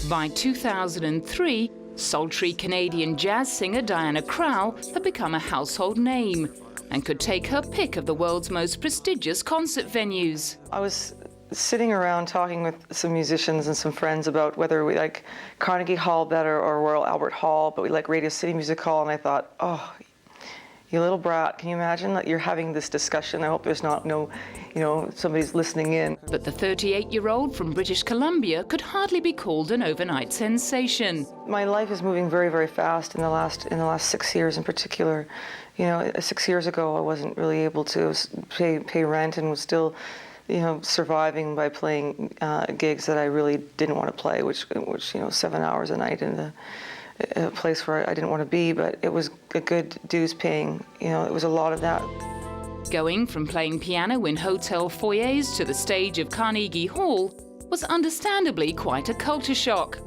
By 2003, sultry Canadian jazz singer Jean Krall had become a household name and could take her pick of the world's most prestigious concert venues. I was sitting around talking with some musicians and some friends about whether we like Carnegie Hall better or Royal Albert Hall, but we like Radio City Music Hall, and I thought, oh, you little brat, can you imagine that you're having this discussion? I hope there's somebody's listening in. But the 38-year-old from British Columbia could hardly be called an overnight sensation. My life is moving very, very fast in the last 6 years in particular. 6 years ago I wasn't really able to pay rent and was still surviving by playing gigs that I really didn't want to play, which 7 hours a night in a place where I didn't want to be, but it was a good dues paying. It was a lot of that. Going from playing piano in hotel foyers to the stage of Carnegie Hall was understandably quite a culture shock.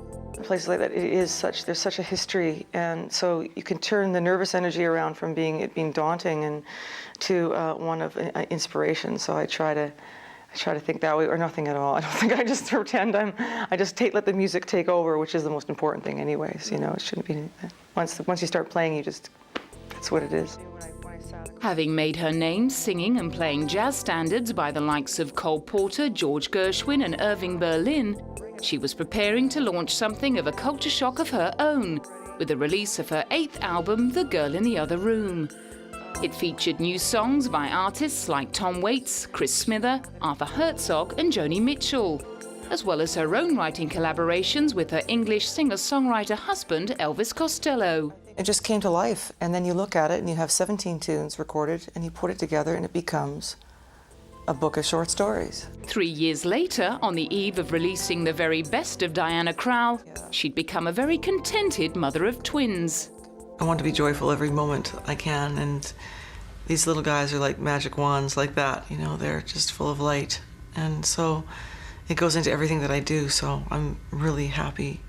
Places like that, there's such a history, and so you can turn the nervous energy around from being daunting and to one of inspiration. So I try to think that way, or nothing at all. I don't think I just pretend I just let the music take over, which is the most important thing anyways. It shouldn't be, once you start playing, that's what it is. Having made her name singing and playing jazz standards by the likes of Cole Porter, George Gershwin and Irving Berlin, she was preparing to launch something of a culture shock of her own with the release of her 8th album, The Girl in the Other Room. It featured new songs by artists like Tom Waits, Chris Smither, Arthur Herzog and Joni Mitchell, as well as her own writing collaborations with her English singer-songwriter husband, Elvis Costello. It just came to life, and then you look at it and you have 17 tunes recorded and you put it together and it becomes a book of short stories. 3 years later, on the eve of releasing the very best of Jean Krall, she'd become a very contented mother of twins. I want to be joyful every moment I can, and these little guys are like magic wands like that, they're just full of light. And so it goes into everything that I do, so I'm really happy.